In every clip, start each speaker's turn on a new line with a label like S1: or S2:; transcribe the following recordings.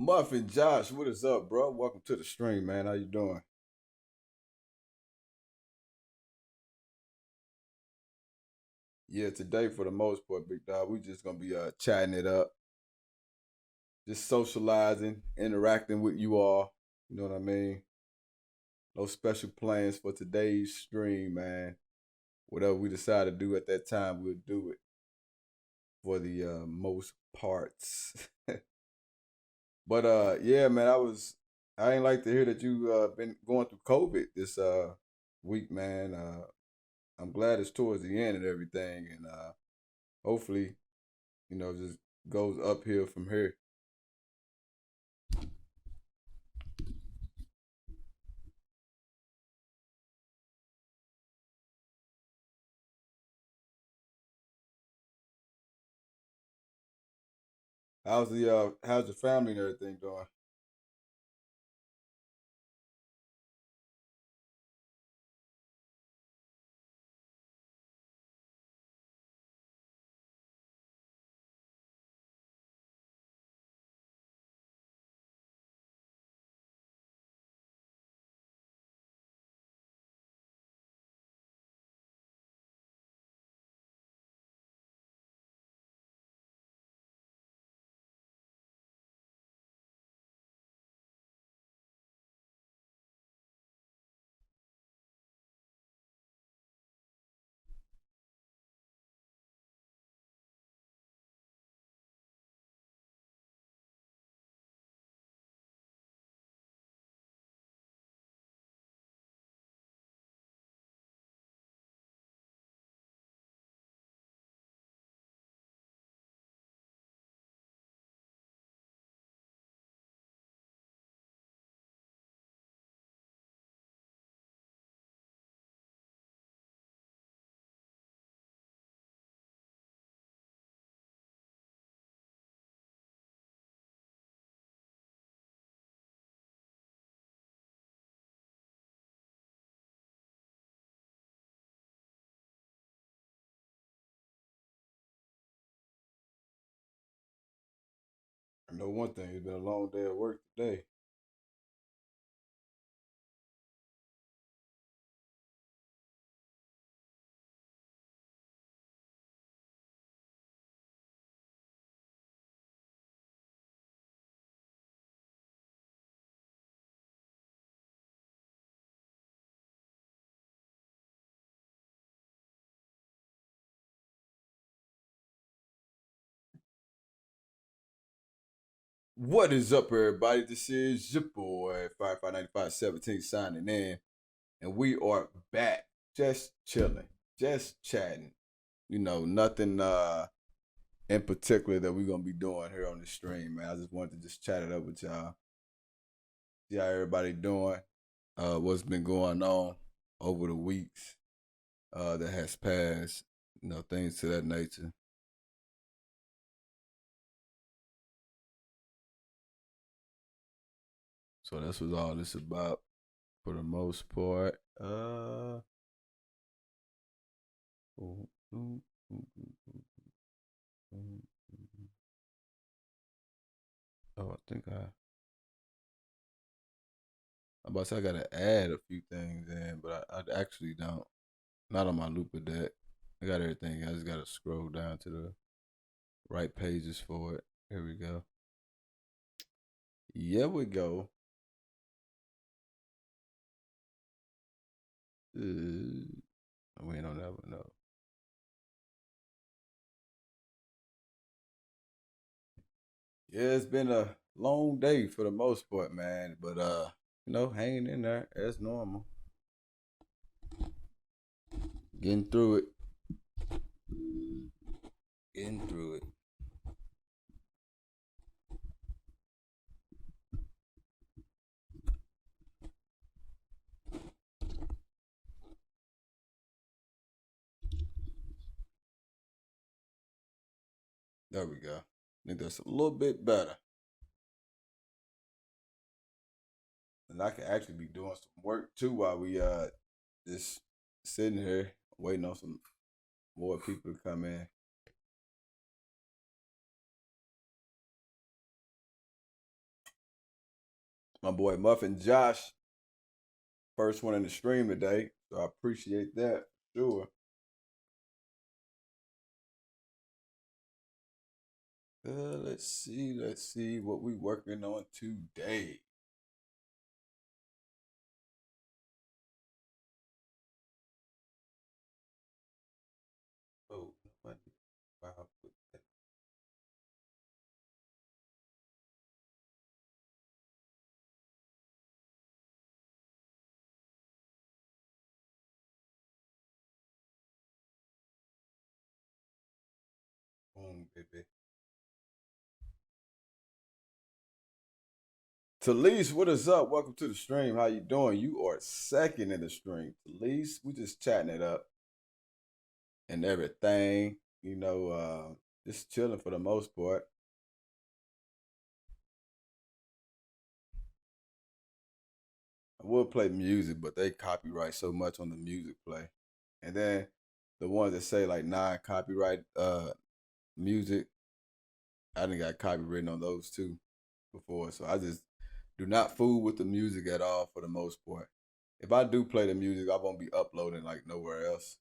S1: Muffin Josh, what is up, bro? Welcome to the stream, man. How you doing? Yeah, today for the most part, big dog, we just gonna be chatting it up, just socializing, interacting with you all. You know what I mean? No special plans for today's stream, man. Whatever we decide to do at that time, we'll do it for the most parts. But yeah, man, I ain't like to hear that you been going through COVID this week, man. I'm glad it's towards the end and everything, and hopefully, just goes uphill from here. How's the family and everything doing? I know one thing. It's been a long day at work today. What is up, everybody? This is your boy FireFighter9517 signing in, and we are back, just chilling, just chatting. Nothing in particular that we're gonna be doing here on the stream, man. I just wanted to just chat it up with y'all. See how everybody doing. What's been going on over the weeks that has passed. Things to that nature. So that's what all this about for the most part. Oh, I think I'm about to say I gotta add a few things in, but I actually don't. Not on my looper deck. I got everything. I just gotta scroll down to the right pages for it. Here we go. Yeah, we go. We don't ever know. Yeah, it's been a long day for the most part, man. But hanging in there as normal. Getting through it. Getting through it. There we go. I think that's a little bit better. And I can actually be doing some work too while we just sitting here waiting on some more people to come in. My boy Muffin Josh, first one in the stream today. So I appreciate that, sure. Let's see what we working on today. Oh, wow. Boom, baby. Talise, what is up? Welcome to the stream. How you doing? You are second in the stream. Talise, we just chatting it up and everything. Just chilling for the most part. I will play music, but they copyright so much on the music play. And then the ones that say like non-copyright music, I done got copyrighted on those too before. So I just do not fool with the music at all for the most part. If I do play the music, I won't be uploading like nowhere else.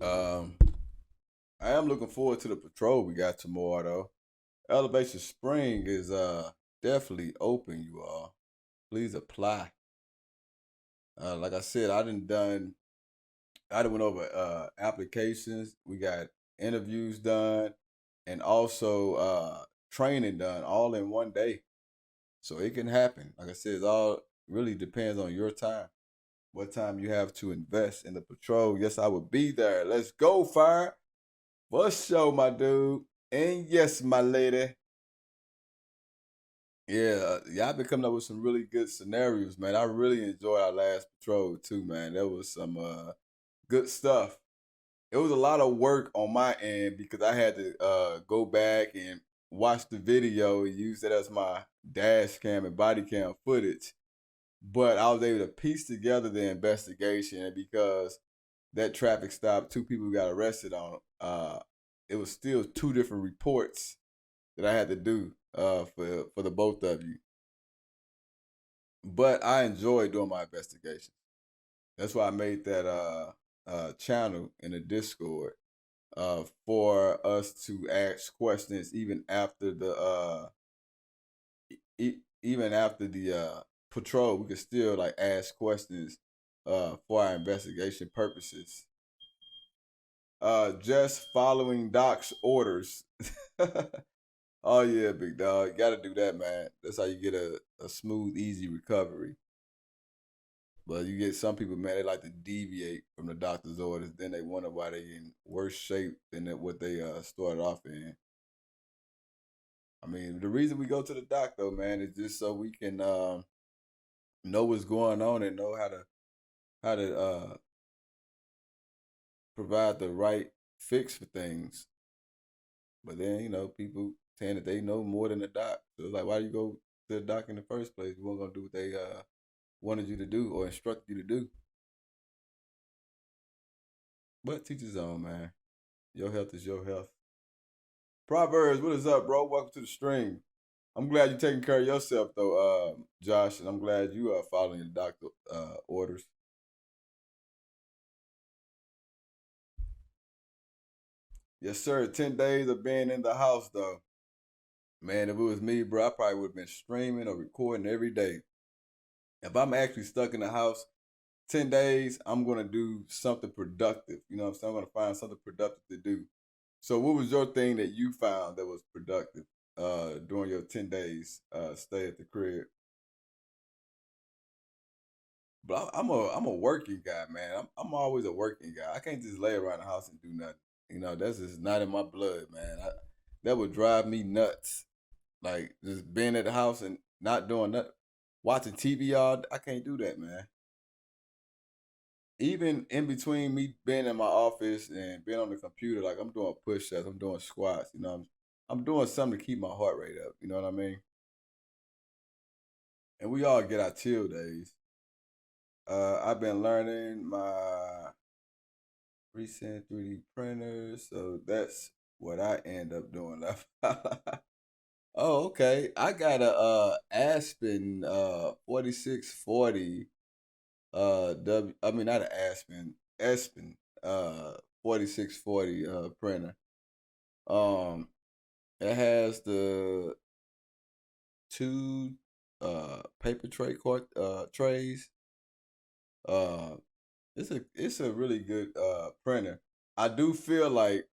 S1: Um, I am looking forward to the patrol we got tomorrow though. Elevation Spring is definitely open, you all. Please apply. Like I said, I done went over applications. We got interviews done and also training done all in one day. So it can happen. Like I said, it all really depends on your time. What time you have to invest in the patrol. Yes, I will be there. Let's go, fire. For sure, my dude. And yes, my lady. Yeah, y'all been coming up with some really good scenarios, man. I really enjoyed our last patrol too, man. There was some good stuff. It was a lot of work on my end because I had to go back and watch the video and use that as my dash cam and body cam footage. But I was able to piece together the investigation, and because that traffic stop, two people got arrested on, it was still two different reports that I had to do for the both of you. But I enjoy doing my investigation. That's why I made that channel in the Discord for us to ask questions even after the patrol. We could still like ask questions for our investigation purposes. Just following Doc's orders. Oh yeah, big dog. You gotta do that, man. That's how you get a smooth, easy recovery. But you get some people, man, they like to deviate from the doctor's orders. Then they wonder why they in worse shape than what they started off in. I mean, the reason we go to the doctor, man, is just so we can know what's going on and know how to provide the right fix for things. But then, people saying that they know more than the doc. So it's like, why do you go to the doc in the first place? You weren't gonna do what they wanted you to do or instructed you to do. But teach his own, man. Your health is your health. Proverbs, what is up, bro? Welcome to the stream. I'm glad you're taking care of yourself, though, Josh, and I'm glad you are following the doctor orders. Yes, sir. 10 days of being in the house, though. Man, if it was me, bro, I probably would have been streaming or recording every day. If I'm actually stuck in the house 10 days, I'm going to do something productive. You know what I'm saying? I'm going to find something productive to do. So what was your thing that you found that was productive during your 10 days stay at the crib? But I'm a working guy, man. I'm always a working guy. I can't just lay around the house and do nothing. That's just not in my blood, man. That would drive me nuts. Like just being at the house and not doing nothing, watching TV all. I can't do that, man. Even in between me being in my office and being on the computer, like I'm doing push-ups, I'm doing squats. I'm doing something to keep my heart rate up. You know what I mean? And we all get our chill days. I've been learning my Recent 3D printers. So that's what I end up doing. Oh, okay. I got a Aspen 4640 I mean not an Aspen 4640 printer. Um it has the two paper trays. Uh it's a really good printer. I do feel like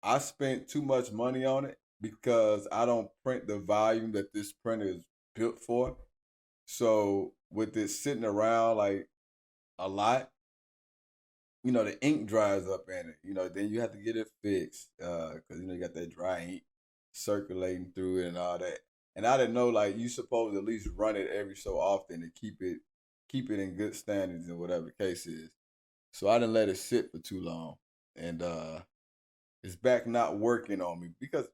S1: I spent too much money on it because I don't print the volume that this printer is built for. So with it sitting around like a lot, the ink dries up in it. Then you have to get it fixed because you got that dry ink circulating through it and all that. And I didn't know like you supposed to at least run it every so often to keep it in good standards and whatever the case is. So I didn't let it sit for too long, and it's back not working on me because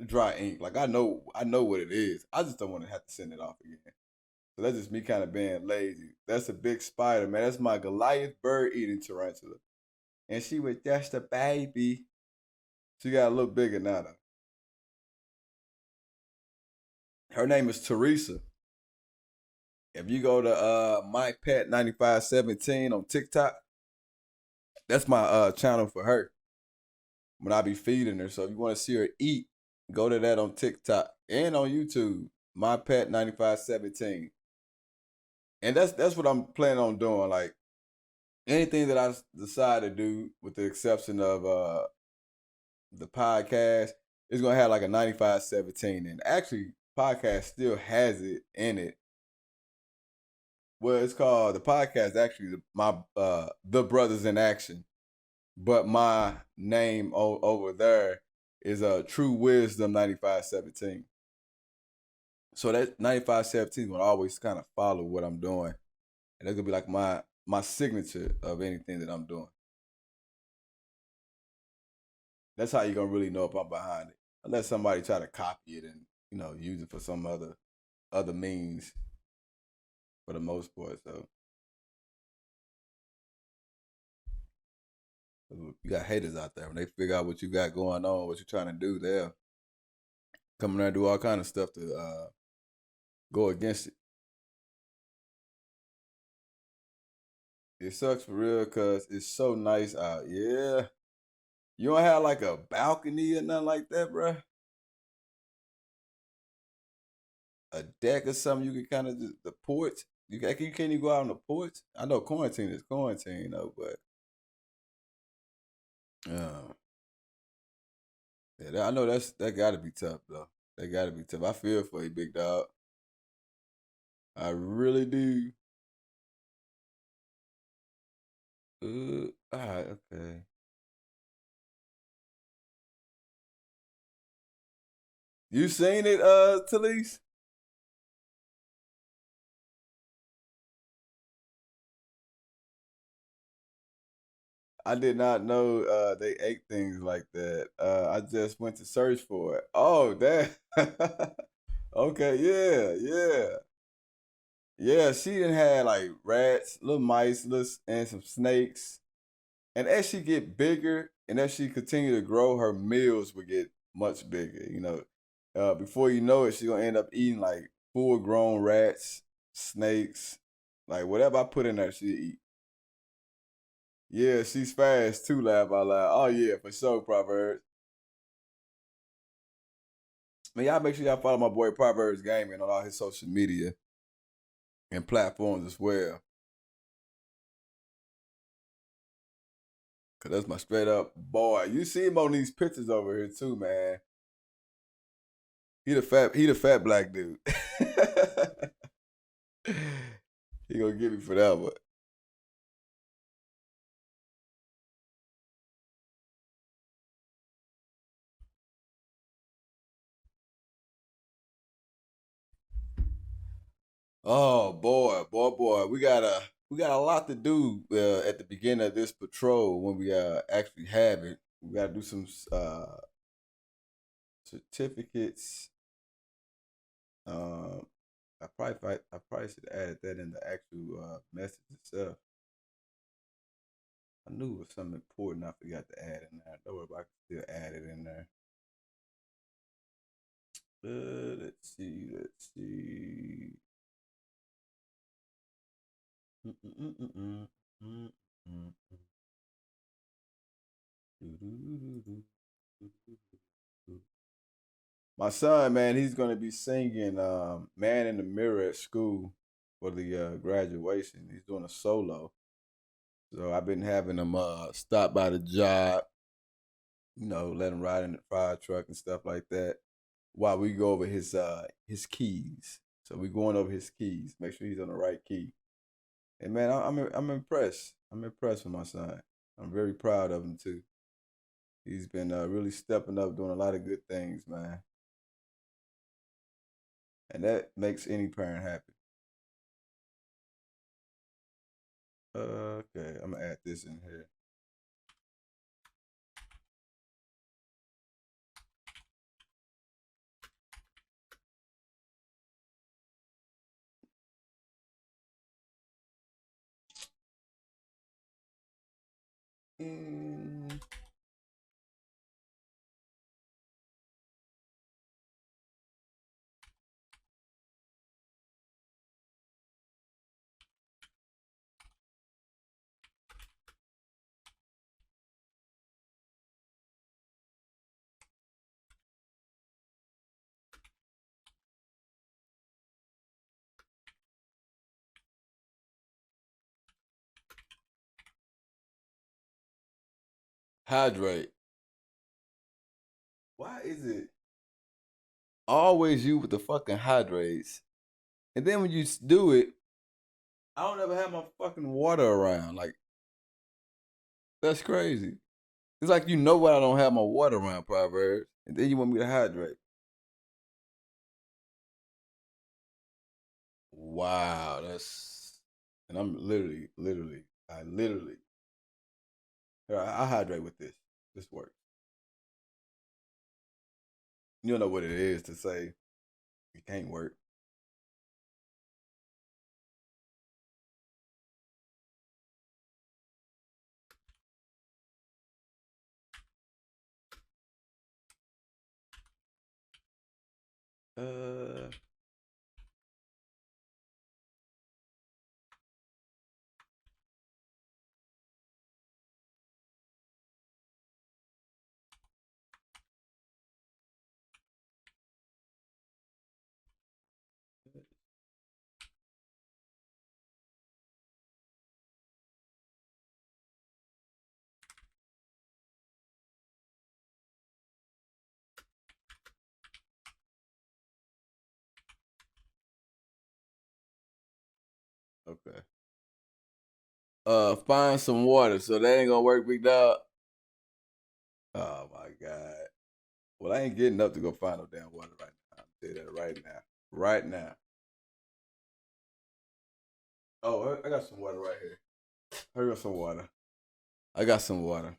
S1: dry ink. Like I know what it is. I just don't want to have to send it off again. So that's just me kind of being lazy. That's a big spider, man. That's my Goliath bird eating tarantula. And she was just a baby. She got a little bigger now though. Her name is Teresa. If you go to my pet 9517 on TikTok, that's my channel for her when I be feeding her. So if you want to see her eat, go to that on TikTok and on YouTube. My pet 9517. And that's what I'm planning on doing. Like anything that I decide to do, with the exception of the podcast, is gonna have like a 9517. And actually, podcast still has it in it. Well, it's called the podcast. Actually, my the Brothers in Action, but my name over there is True Wisdom 9517. So that 9517 is gonna always kind of follow what I'm doing, and that's gonna be like my signature of anything that I'm doing. That's how you're gonna really know if I'm behind it. Unless somebody try to copy it and use it for some other means for the most part. So you got haters out there when they figure out what you got going on, what you're trying to do. They'll come in there and do all kind of stuff to go against it. It sucks for real because it's so nice out. Yeah, you don't have like a balcony or nothing like that, bro. A deck or something you can kind of the porch. You can't even go out on the porch. I know quarantine is quarantine though, but uh, yeah, I know that got to be tough though. That got to be tough. I feel for you, big dog. I really do. All right, okay. You seen it, Talise? I did not know they ate things like that. I just went to search for it. Oh, that. Okay, yeah, yeah. Yeah, she didn't have like rats, little mice, and some snakes. And as she get bigger and as she continue to grow, her meals would get much bigger. Before you know it, she gonna end up eating like full grown rats, snakes, like whatever I put in there, she eat. Yeah, she's fast too. Laugh out loud. Oh yeah, for sure, Proverbs. Man, y'all make sure y'all follow my boy Proverbs Gaming on all his social media and platforms as well. Cause that's my straight up boy. You see him on these pictures over here too, man. He the fat black dude. He gonna get me for that one. Oh boy, boy, we got a lot to do at the beginning of this patrol when we actually have it. We got to do some certificates. Um, I probably should have added that in the actual message itself. I knew it was something important I forgot to add in there. Don't worry about it, I can still add it in there. Let's see. My son, man, he's gonna be singing "Man in the Mirror" at school for the graduation. He's doing a solo, so I've been having him stop by the job, let him ride in the fire truck and stuff like that, while we go over his keys. So we going over his keys, make sure he's on the right key. And man, I'm impressed. I'm impressed with my son. I'm very proud of him too. He's been really stepping up, doing a lot of good things, man. And that makes any parent happy. Okay, I'm gonna add this in here. Mm. Hydrate. Why is it always you with the fucking hydrates? And then when you do it, I don't ever have my fucking water around. Like, that's crazy. It's like you know why I don't have my water around, Proverbs. And then you want me to hydrate. Wow, that's and I'm literally. Here, I hydrate with this. This works. You don't know what it is to say it can't work. Uh, okay. Find some water. So that ain't gonna work, big dog. Oh my god. Well, I ain't getting up to go find no damn water right now. I'll tell you that right now. Right now. Oh, I got some water right here. I got some water. I got some water.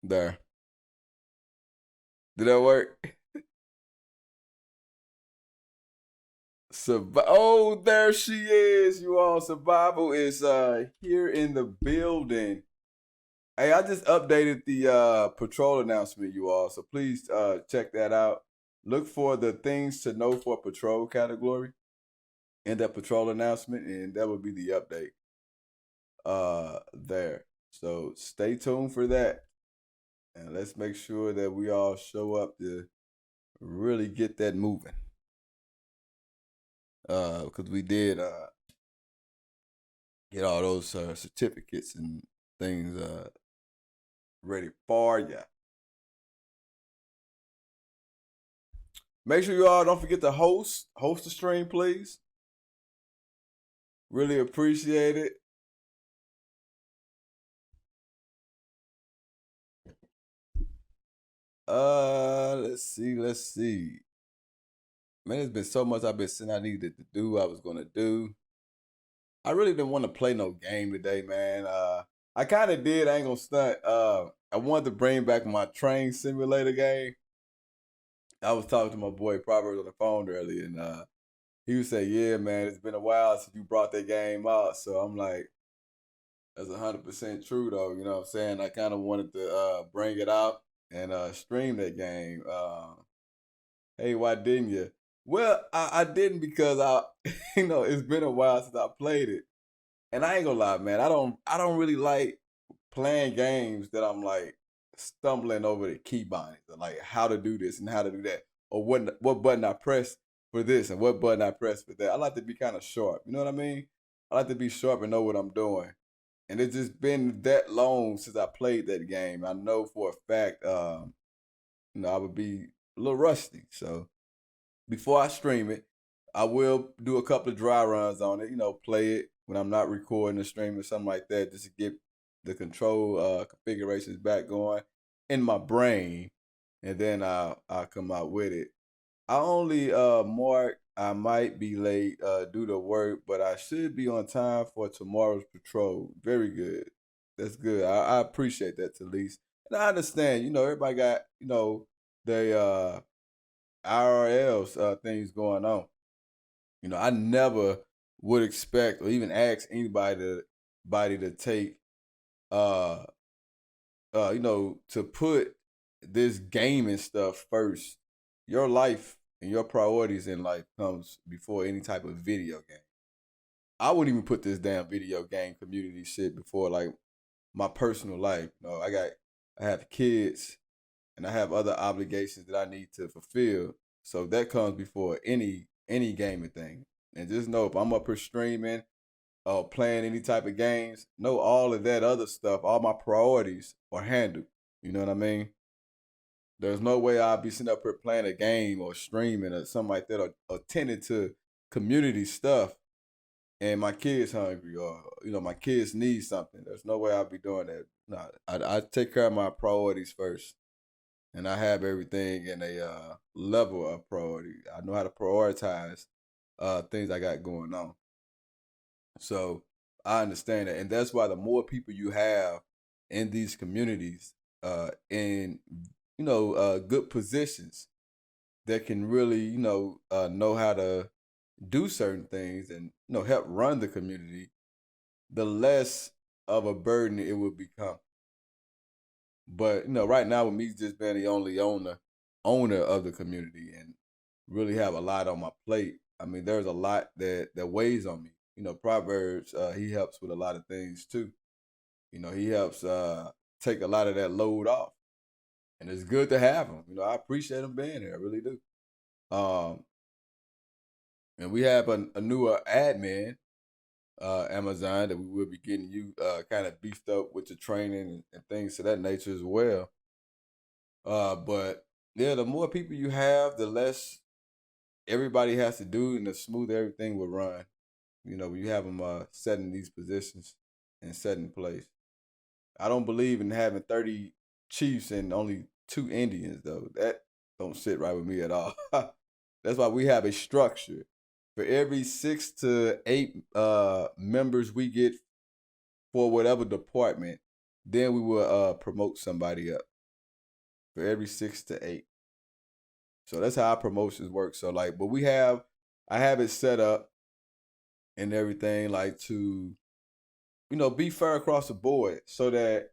S1: There. Did that work? Oh, there she is. You all, survival is here in the building. Hey, I just updated the patrol announcement, you all. So please check that out. Look for the things to know for patrol category in that patrol announcement, and that will be the update there. So stay tuned for that. And let's make sure that we all show up to really get that moving. Because we did get all those certificates and things ready for you. Make sure you all don't forget to host the stream, please. Really appreciate it. Let's see. Man, there's been so much I've been saying I needed to do. I was gonna do. I really didn't want to play no game today, man. I kind of did. I ain't gonna stunt. I wanted to bring back my train simulator game. I was talking to my boy Proverbs on the phone earlier, and he would say, "Yeah, man, it's been a while since you brought that game out." So I'm like, "That's 100% true, though." You know what I'm saying? I kind of wanted to bring it out and stream that game. Hey, why didn't you? Well, I didn't because it's been a while since I played it, and I ain't gonna lie, man. I don't really like playing games that I'm like stumbling over the key bindings, or like how to do this and how to do that, or what button I press for this and what button I press for that. I like to be kind of sharp. You know what I mean? I like to be sharp and know what I'm doing. And it's just been that long since I played that game. I know for a fact, I would be a little rusty. So before I stream it, I will do a couple of dry runs on it. Play it when I'm not recording or streaming, something like that, just to get the control configurations back going in my brain, and then I'll come out with it. I only mark I might be late due to work, but I should be on time for tomorrow's patrol. Very good. That's good. I appreciate that, Talise. And I understand, everybody got, the IRLs things going on. I never would expect or even ask anybody to take uh to put this gaming stuff first. Your life and your priorities in life comes before any type of video game. I wouldn't even put this damn video game community shit before like my personal life. I have kids and I have other obligations that I need to fulfill. So that comes before any gaming thing. And just know if I'm up here streaming or playing any type of games, know all of that other stuff, all my priorities are handled. You know what I mean? There's no way I'll be sitting up here playing a game or streaming or something like that, or tending to community stuff and my kids hungry, or my kids need something. There's no way I'll be doing that. No, I take care of my priorities first, and I have everything in a level of priority. I know how to prioritize things I got going on. So I understand that, and that's why the more people you have in these communities, in good positions that can really know how to do certain things and help run the community, the less of a burden it will become. But right now with me just being the only owner of the community and really have a lot on my plate. I mean, there's a lot that weighs on me. Proverbs, he helps with a lot of things too. He helps take a lot of that load off. And it's good to have him. I appreciate him being here. I really do. Um, and we have a newer admin, Amazon, that we will be getting you kind of beefed up with the training and things of that nature as well. But yeah, the more people you have, the less everybody has to do, and the smoother everything will run. When you have them set in these positions and set in place. I don't believe in having 30 chiefs and only 2 Indians, though. That don't sit right with me at all. That's why we have a structure. For every 6 to 8 members we get for whatever department, then we will promote somebody up. For every 6 to 8. So that's how our promotions work. So but I have it set up and everything like to, be fair across the board so that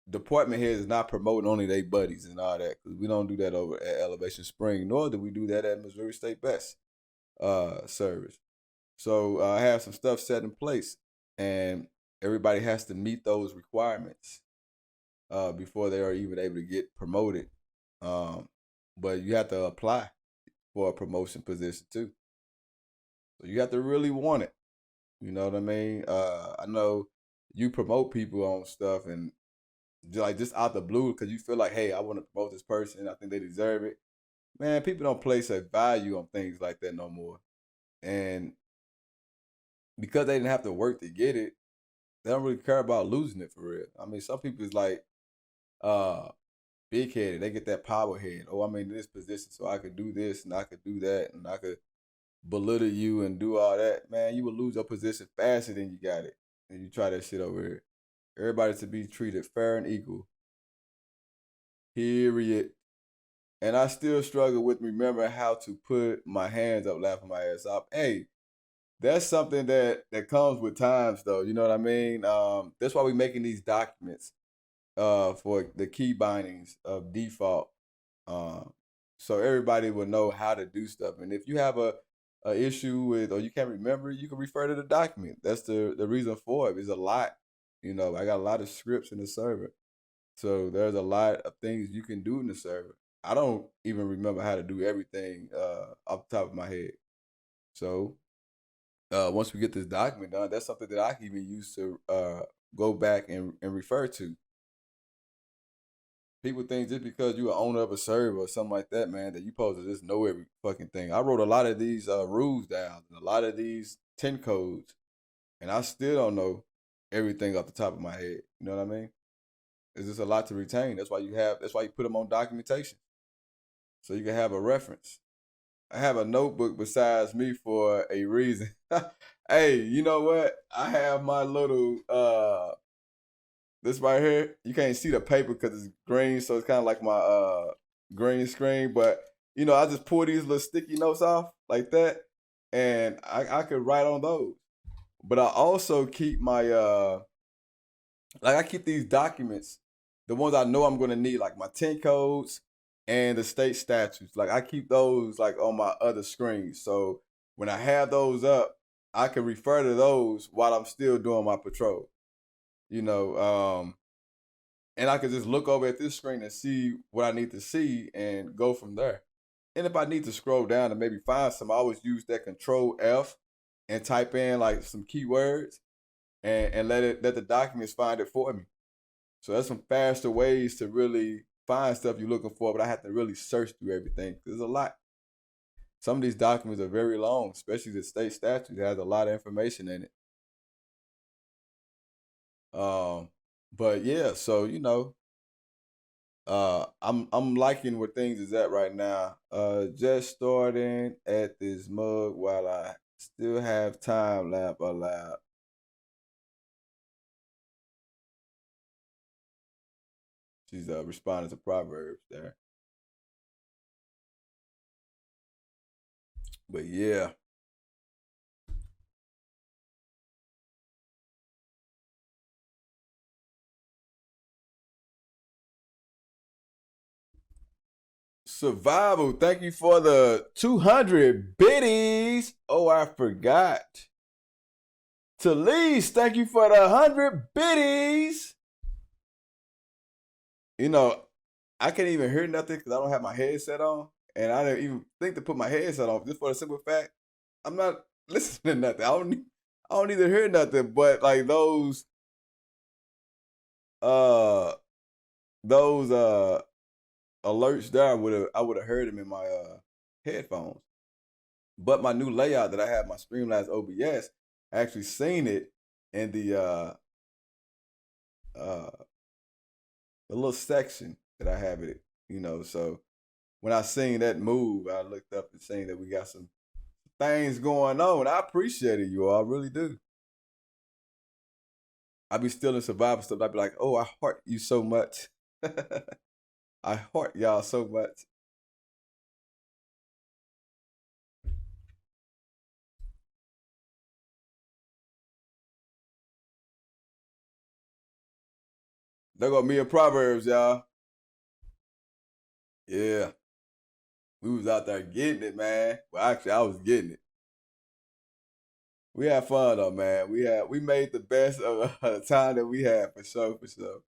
S1: department heads is not promoting only their buddies and all that, because we don't do that over at Elevation Spring, nor do we do that at Missouri State Best service. So I have some stuff set in place, and everybody has to meet those requirements before they are even able to get promoted. But you have to apply for a promotion position too. So you have to really want it. You know what I mean? I know you promote people on stuff and just out the blue because you feel like, hey, I want to promote this person. I think they deserve it. Man, people don't place a value on things like that no more. And because they didn't have to work to get it, they don't really care about losing it for real. I mean, some people is like big headed. They get that power head. Oh, I'm in this position, so I could do this and I could do that and I could belittle you and do all that. Man, you will lose your position faster than you got it. And you try that shit over here. Everybody to be treated fair and equal. Period. And I still struggle with remembering how to put my hands up, laughing my ass off. Hey, that's something that comes with times, though. You know what I mean? That's why we're making these documents for the key bindings of default, um, so everybody will know how to do stuff. And if you have a issue with, or you can't remember, you can refer to the document. That's the reason for it. It's a lot. You know, I got a lot of scripts in the server, so there's a lot of things you can do in the server. I don't even remember how to do everything off the top of my head. So once we get this document done, that's something that I can even use to go back and refer to. People think just because you're an owner of a server or something like that, man, that you supposed to just know every fucking thing. I wrote a lot of these rules down, and a lot of these 10 codes, and I still don't know everything off the top of my head. You know what I mean? It's just a lot to retain. That's why you put them on documentation, so you can have a reference. I have a notebook besides me for a reason. Hey, you know what? I have my little this right here. You can't see the paper because it's green, so it's kind of like my green screen. But you know, I just pull these little sticky notes off like that, and I could write on those. But I also keep my I keep these documents, the ones I know I'm gonna need, like my 10 codes and the state statutes. Like I keep those like on my other screens. So when I have those up, I can refer to those while I'm still doing my patrol. You know, and I can just look over at this screen and see what I need to see and go from there. And if I need to scroll down and maybe find some, I always use that Control F and type in like some keywords and let the documents find it for me. So that's some faster ways to really find stuff you're looking for, but I have to really search through everything. There's a lot. Some of these documents are very long, especially the state statute. It has a lot of information in it. Um, but yeah, so you know, I'm liking where things is at right now. Just starting at this mug while I still have time, laugh aloud. She's responding to Proverbs there. But yeah. Survival, thank you for the 200 biddies. Oh, I forgot. Talise, thank you for the 100 biddies. You know, I can't even hear nothing because I don't have my headset on. And I didn't even think to put my headset on just for the simple fact I'm not listening to nothing. I don't need to hear nothing but like uh those alerts there I would have heard them in my headphones. But my new layout that I have, my Streamlabs OBS, I actually seen it in uh the little section that I have it, you know. So when I seen that move, I looked up and seen that we got some things going on. I appreciate it, you all. I really do. I be still in survival stuff. I be like, oh, I heart you so much. I heart y'all so much. There go me and Proverbs, y'all. Yeah. We was out there getting it, man. Well, actually, I was getting it. We had fun though, man. We made the best of the time that we had for sure, for sure.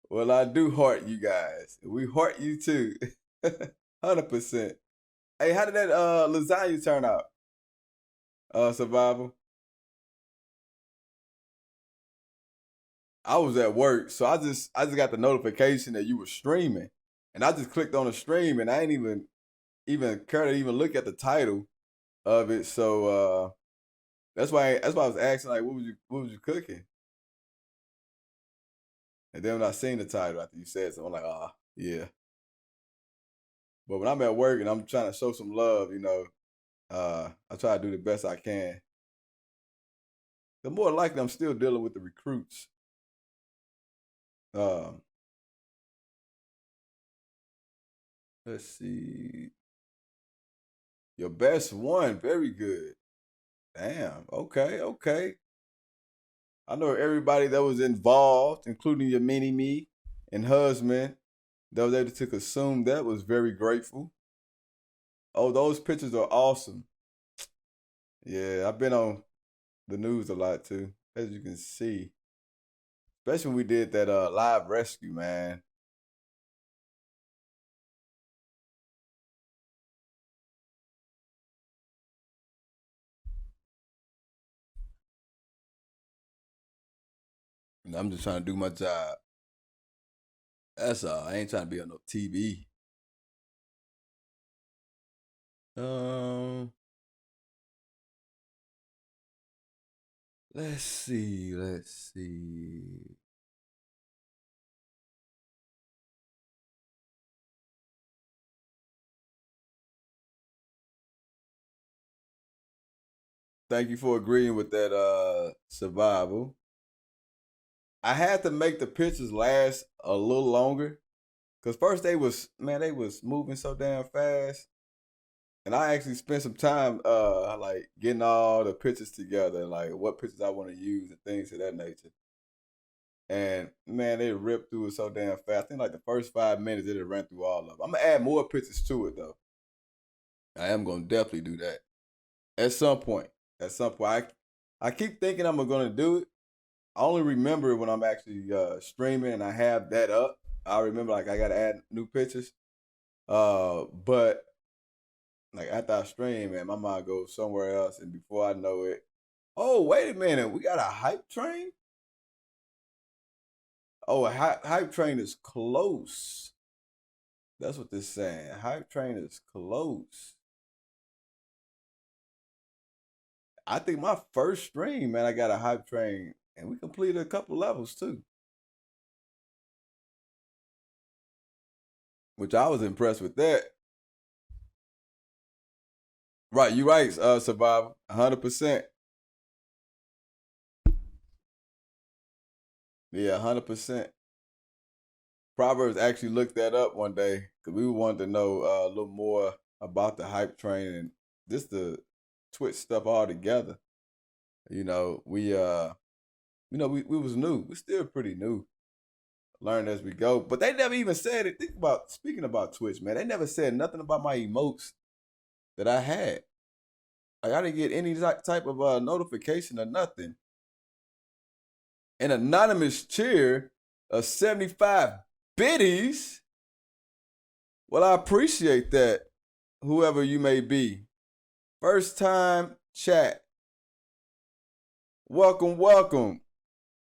S1: Well, I do heart you guys. We heart you too. 100%. Hey, how did that lasagna turn out? Survival. I was at work, so I just got the notification that you were streaming. And I just clicked on the stream and I ain't even care to even look at the title of it. So that's why I was asking like what was you cooking? And then when I seen the title after you said something, I'm like, ah, yeah. But when I'm at work and I'm trying to show some love, you know, I try to do the best I can. The more likely I'm still dealing with the recruits. Um, Let's see. Your best one. Very good. Damn. Okay. Okay. I know everybody that was involved, including your mini-me and husband, that was able to consume that was very grateful. Oh, those pictures are awesome. Yeah, I've been on the news a lot too, as you can see. Especially when we did that live rescue, man. And I'm just trying to do my job. That's all. I ain't trying to be on no TV. Um, let's see. Let's see. Thank you for agreeing with that survival. I had to make the pictures last a little longer. Cause first they was moving so damn fast. And I actually spent some time like getting all the pictures together and like what pictures I want to use and things of that nature. And man, they ripped through it so damn fast. I think like the first 5 minutes it ran through all of them. I'm gonna add more pictures to it though. I am gonna definitely do that. At some point. At some point. I keep thinking I'm gonna do it. I only remember when I'm actually streaming and I have that up. I remember like I gotta add new pictures. But like after I stream, man, my mind goes somewhere else, and before I know it, oh wait a minute, we got a hype train. Oh, a hype train is close. That's what they're saying. Hype train is close. I think my first stream, man, I got a hype train, and we completed a couple levels too, which I was impressed with that. Right, you right, Survivor, 100%. Yeah, 100%. Proverbs actually looked that up one day because we wanted to know a little more about the hype train and just the Twitch stuff all together. You know, we was new. We're still pretty new. Learn as we go. But they never even said it. Think about speaking about Twitch, man. They never said nothing about my emotes that I had. Like I didn't get any type of notification or nothing. An anonymous cheer of 75 biddies. Well, I appreciate that, whoever you may be. First time chat. Welcome, welcome.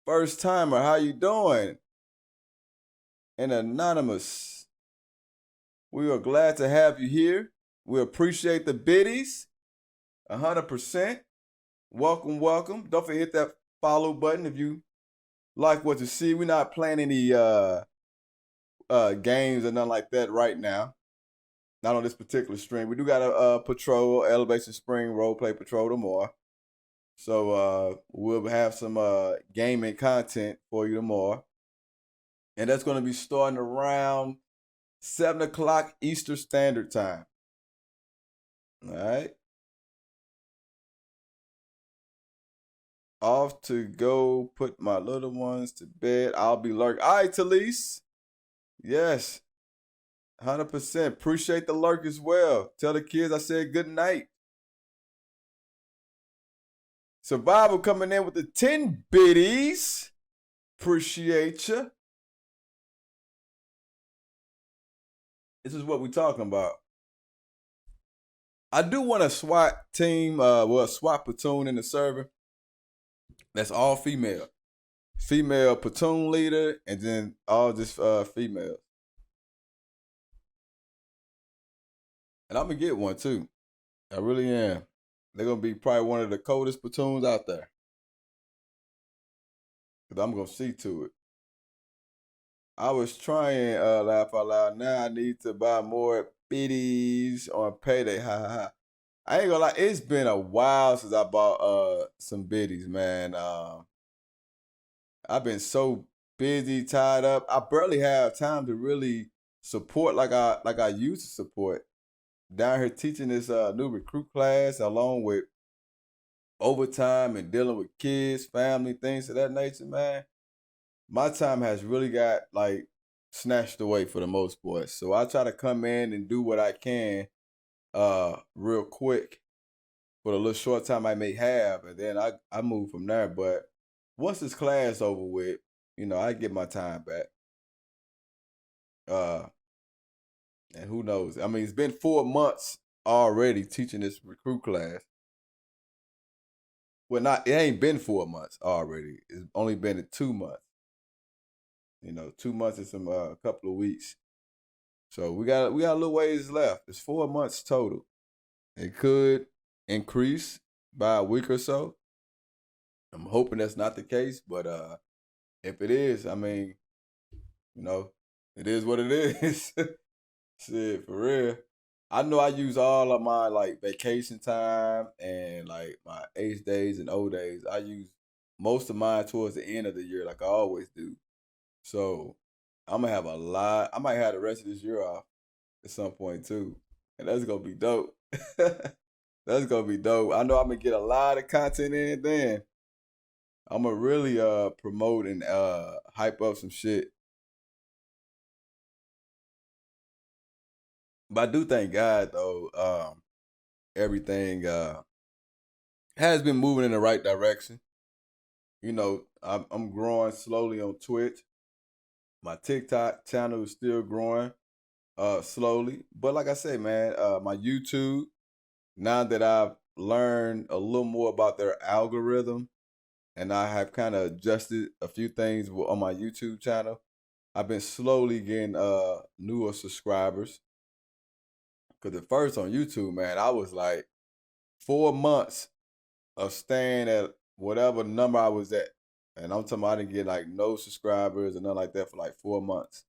S1: First timer, how you doing? And anonymous. We are glad to have you here. We appreciate the biddies. 100%. Welcome, welcome. Don't forget that follow button if you like what you see. We're not playing any games or nothing like that right now. Not on this particular stream. We do got a patrol, Elevation Spring Roleplay Patrol tomorrow. So we'll have some gaming content for you tomorrow. And that's going to be starting around 7 o'clock Eastern Standard Time. All right. Off to go put my little ones to bed. I'll be lurking. All right, Talise. Yes. 100%. Appreciate the lurk as well. Tell the kids I said good night. Survival coming in with the 10 biddies. Appreciate you. This is what we're talking about. I do want a SWAT team, a SWAT platoon in the server. That's all female. Female platoon leader, and then all just females. And I'm going to get one too. I really am. They're going to be probably one of the coldest platoons out there. Because I'm going to see to it. I was trying laugh out loud. Now I need to buy more biddies on payday. Ha ha ha. I ain't gonna lie, it's been a while since I bought some biddies, man. I've been so busy, tied up. I barely have time to really support like I used to support. Down here teaching this new recruit class along with overtime and dealing with kids, family, things of that nature, man. My time has really got like snatched away for the most part. So I try to come in and do what I can real quick for the little short time I may have, and then I move from there. But once this class over with, I get my time back. Uh and who knows? I mean, it's been 4 months already teaching this recruit class. Well, not it ain't been 4 months already. It's only been 2 months. 2 months and some a couple of weeks. So we got a little ways left. It's 4 months total. It could increase by a week or so. I'm hoping that's not the case, but if it is, I mean, it is what it is. Shit, for real. I know I use all of my like vacation time and like my H days and O days. I use most of mine towards the end of the year, like I always do. So I'm gonna have a lot. I might have the rest of this year off at some point too, and that's gonna be dope. That's gonna be dope. I know I'm gonna get a lot of content in then. I'm gonna really promote and hype up some shit. But I do thank God though, everything has been moving in the right direction. I'm growing slowly on Twitch. My TikTok channel is still growing slowly. But like I say, man, my YouTube, now that I've learned a little more about their algorithm and I have kind of adjusted a few things on my YouTube channel, I've been slowly getting newer subscribers. Because at first on YouTube, man, I was like 4 months of staying at whatever number I was at. And I'm talking about I didn't get like no subscribers and nothing like that for like 4 months.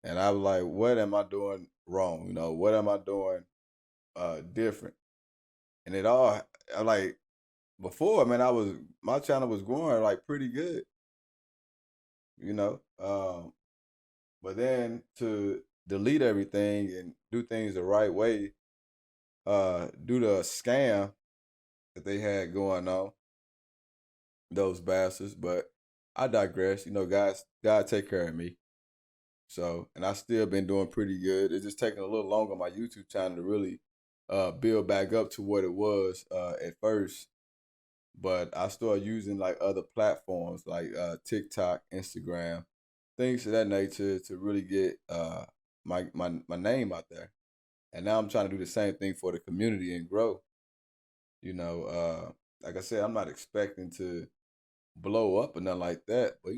S1: And I was like, what am I doing wrong? What am I doing different? And it all like before, man, my channel was growing like pretty good, you know. But then to delete everything and do things the right way, due to a scam that they had going on, those bastards. But I digress. God take care of me. So, and I still been doing pretty good. It's just taking a little longer on my YouTube channel to really build back up to what it was at first. But I started using like other platforms like TikTok, Instagram, things of that nature to really get my name out there. And now I'm trying to do the same thing for the community and grow. Like I said, I'm not expecting to blow up or nothing like that, but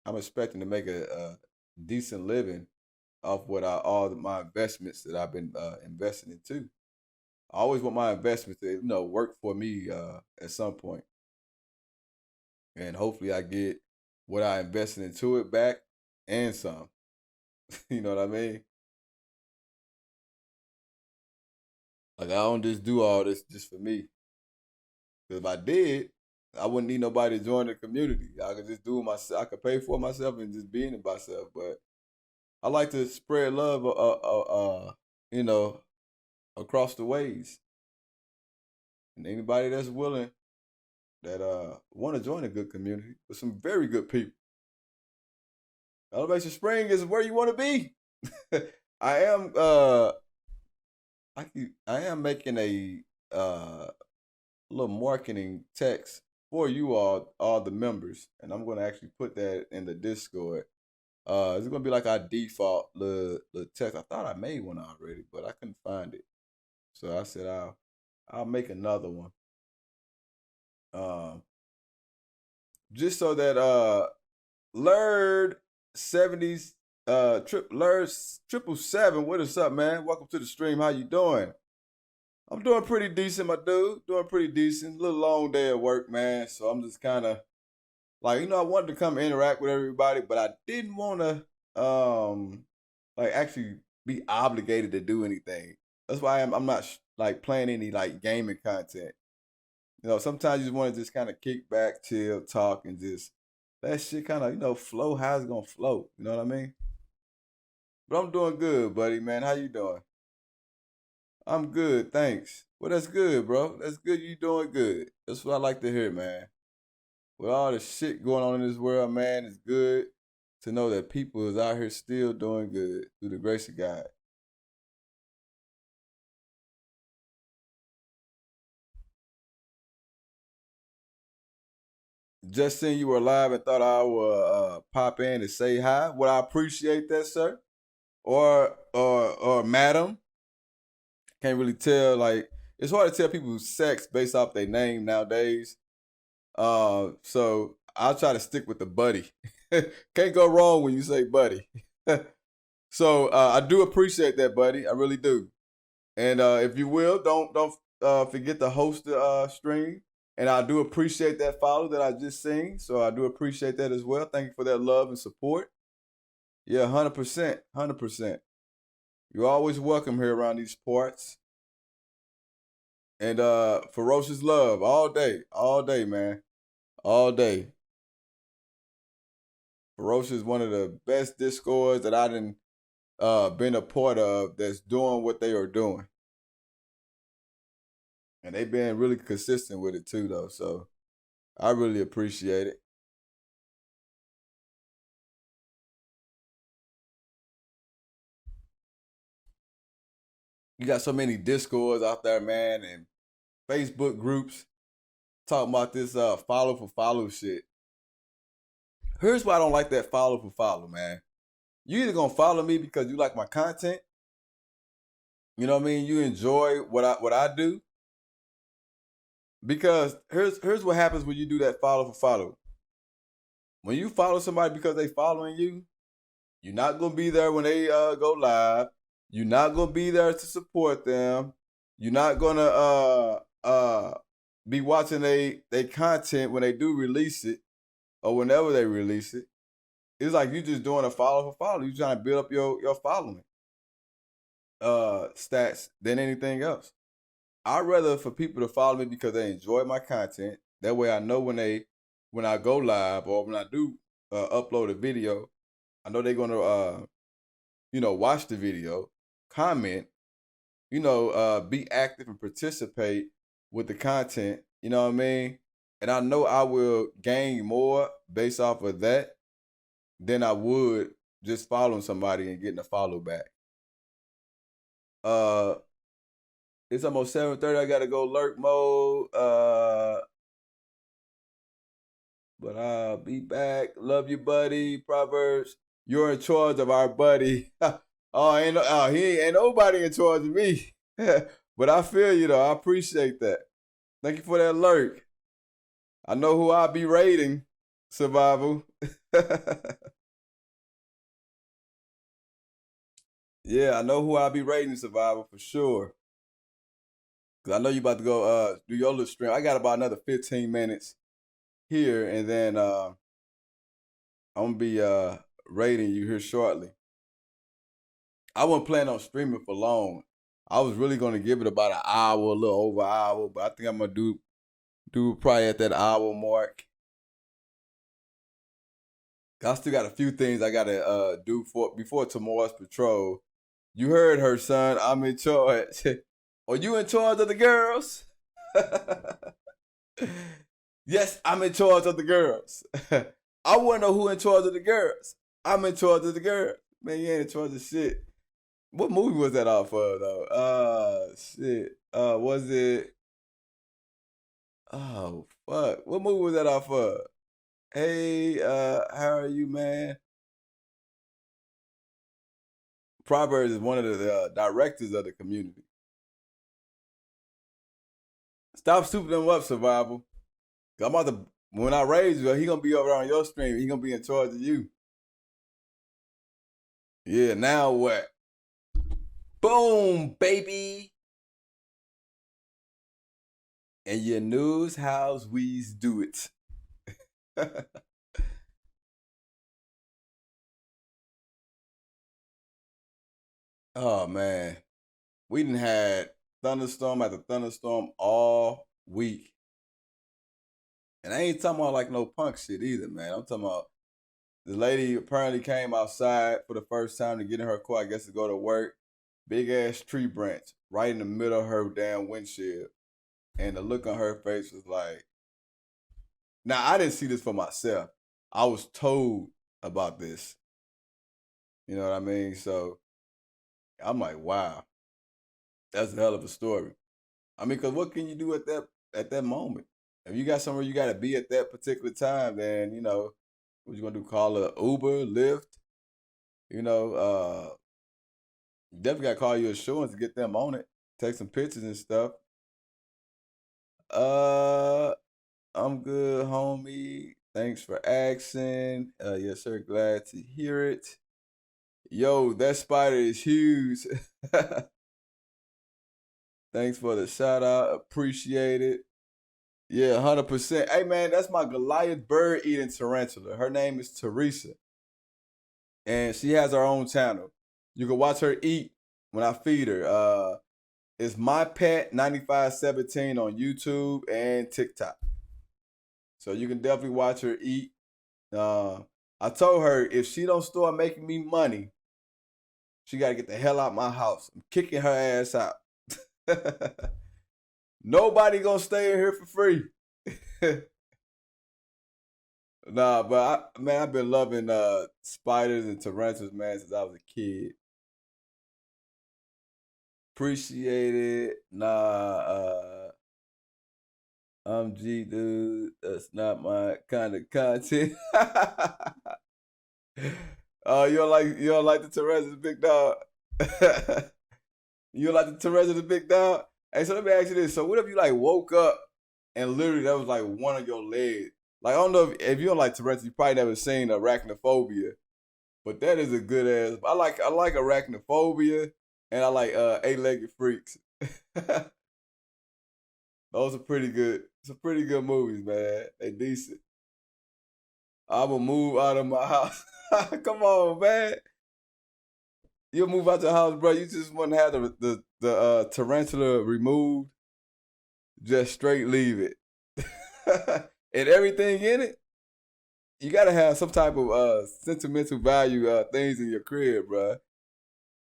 S1: I'm expecting to make a decent living off all my investments that I've been investing into. I always want my investments to work for me at some point, and hopefully I get what I invested into it back and some. You know what I mean? Like I don't just do all this just for me. Because if I did, I wouldn't need nobody to join the community. I could just do it myself. I could pay for it myself and just be in it myself. But I like to spread love, you know, across the ways. And anybody that's willing, that want to join a good community with some very good people. Elevation Spring is where you want to be. I am I am making a little marketing text for you all the members, and I'm gonna actually put that in the Discord. It's gonna be like our default the text. I thought I made one already, but I couldn't find it. So I said I'll make another one. Um, just so that Lurd 70s Lurd 777, what is up, man? Welcome to the stream. How you doing? I'm doing pretty decent, my dude. Doing pretty decent. A little long day at work, man. So I'm just kind of like, I wanted to come interact with everybody, but I didn't want to like actually be obligated to do anything. That's why I'm not like playing any like gaming content. Sometimes you just want to just kind of kick back, chill, talk, and just that shit kind of flow how it's gonna flow. You know what I mean? But I'm doing good, buddy, man. How you doing? I'm good, thanks. Well, that's good, bro. That's good. You doing good. That's what I like to hear, man. With all the shit going on in this world, man, it's good to know that people is out here still doing good through the grace of God. Just seen you were live and thought I would pop in and say hi. Would I appreciate that, sir? Or madam? Can't really tell. Like, it's hard to tell people's sex based off their name nowadays. So I'll try to stick with the buddy. Can't go wrong when you say buddy. So I do appreciate that, buddy. I really do. And if you will, don't forget to host the stream. And I do appreciate that follow that I just seen. So I do appreciate that as well. Thank you for that love and support. Yeah, 100%, 100%. You're always welcome here around these parts. And ferocious love all day, man, all day. Ferocious is one of the best discords that I done been a part of that's doing what they are doing. And they've been really consistent with it too, though. So I really appreciate it. You got so many discords out there, man, and Facebook groups talking about this follow for follow shit. Here's why I don't like that follow for follow, man. You either gonna follow me because you like my content, you know what I mean? You enjoy what I do. Because here's what happens when you do that follow for follow. When you follow somebody because they following you, you're not gonna be there when they go live. You're not gonna be there to support them. You're not gonna be watching they content when they do release it or whenever they release it. It's like you just doing a follow for follow. You trying to build up your following stats than anything else. I'd rather for people to follow me because they enjoy my content. That way I know when I go live or when I do upload a video, I know they're gonna watch the video, comment, be active and participate with the content. You know what I mean? And I know I will gain more based off of that than I would just following somebody and getting a follow back. It's almost 7:30. I gotta go lurk mode. But I'll be back. Love you, buddy. Proverbs. You're in charge of our buddy. He ain't nobody in charge of me. But I feel you though. I appreciate that. Thank you for that lurk. I know who I'll be raiding. Survival. Yeah, I know who I'll be raiding. Survival for sure. Cause I know you about to go do your little stream. I got about another 15 minutes here, and then I'm gonna be raiding you here shortly. I wasn't planning on streaming for long. I was really gonna give it about an hour, a little over an hour, but I think I'm gonna do probably at that hour mark. I still got a few things I gotta do before tomorrow's patrol. You heard her, son. I'm in charge. Are you in charge of the girls? Yes, I'm in charge of the girls. I want to know who in charge of the girls. I'm in charge of the girls. Man, you ain't in charge of shit. What movie was that off of though? Shit. Was it? Oh fuck. What movie was that off of? Hey, how are you, man? Proverbs is one of the directors of the community. Stop souping them up, survival. I'm about to, when I raise you, he gonna be over on your stream. He gonna be in charge of you. Yeah, now what? Boom, baby. And your news house we's do it. Oh man. We done had thunderstorm after thunderstorm all week. And I ain't talking about like no punk shit either, man. I'm talking about The lady apparently came outside for the first time to get in her car, I guess to go to work. Big ass tree branch right in the middle of her damn windshield. And the look on her face was like, now I didn't see this for myself. I was told about this. You know what I mean? So I'm like, wow, that's a hell of a story. I mean, cause what can you do at that moment? If you got somewhere you gotta be at that particular time, then you know, what you gonna do? Call a Uber, Lyft? You know, you definitely gotta call your insurance to get them on it. Take some pictures and stuff. I'm good, homie. Thanks for asking. Yes, sir. Glad to hear it. Yo, that spider is huge. Thanks for the shout out. Appreciate it. Yeah, 100%. Hey, man, that's my Goliath bird eating tarantula. Her name is Teresa. And she has her own channel. You can watch her eat when I feed her. It's My Pet 9517 on YouTube and TikTok. So you can definitely watch her eat. I told her if she don't start making me money, she got to get the hell out my house. I'm kicking her ass out. Nobody gonna stay in here for free. Nah, but I've been loving spiders and tarantulas, man, since I was a kid. Appreciate it. Nah, I'm G, dude. That's not my kind of content. Oh, you don't like the tarantulas, big dog? You don't like the tarantulas, big dog? Hey, so let me ask you this. So what if you like woke up and literally that was like one of your legs? Like, I don't know if you don't like tarantulas, you probably never seen arachnophobia. But that is a good ass. I like arachnophobia and I like eight-legged freaks. Those are pretty good. Some pretty good movies, man. They decent. I will move out of my house. Come on, man. You'll move out your house, bro. You just want to have the tarantula removed. Just straight leave it. And everything in it, you gotta have some type of sentimental value things in your crib, bro.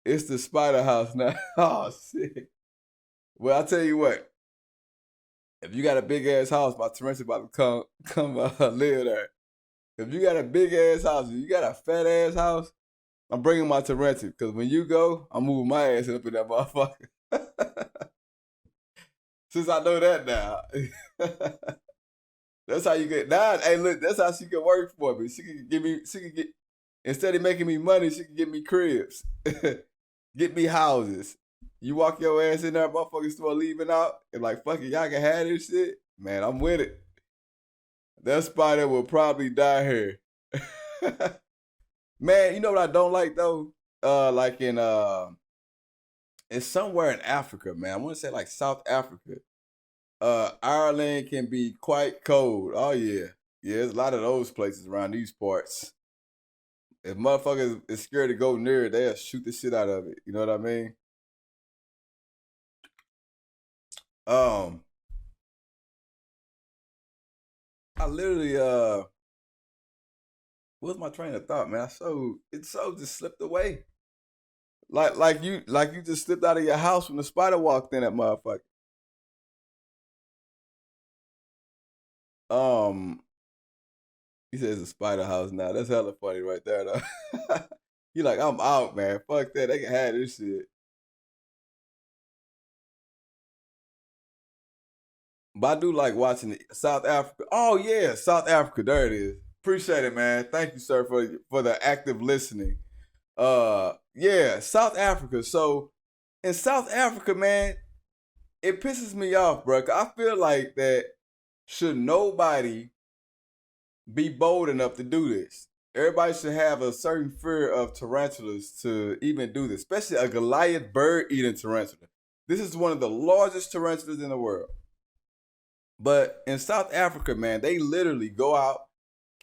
S1: It's the spider house now. Oh shit. Well, I tell you what. If you got a big ass house, my tarantula about to come live there. If you got a big ass house, if you got a fat ass house, I'm bringing my tarantula. Because when you go, I'm moving my ass up in that motherfucker. Since I know that now. That's how you get now. Hey, look, that's how she can work for me. She can get instead of making me money, she can get me cribs. Get me houses. You walk your ass in there, motherfuckers start leaving out, and like, fuck it, y'all can have this shit. Man, I'm with it. That spider will probably die here. Man, you know what I don't like though? Like it's somewhere in Africa, man. I want to say like South Africa. Ireland can be quite cold. Oh yeah. Yeah, there's a lot of those places around these parts. If motherfuckers is scared to go near it, they'll shoot the shit out of it. You know what I mean? I literally what's my train of thought, man? It just slipped away. Like you just slipped out of your house when the spider walked in that motherfucker. He says a spider house now. That's hella funny right there though. You like, I'm out, man. Fuck that. They can have this shit. But I do like watching South Africa. Oh yeah, South Africa. There it is. Appreciate it, man. Thank you, sir, for the active listening. Yeah, South Africa. So in South Africa, man, it pisses me off, bro. I feel like that should nobody be bold enough to do this. Everybody should have a certain fear of tarantulas to even do this, especially a Goliath bird-eating tarantula. This is one of the largest tarantulas in the world. But in South Africa, man, they literally go out,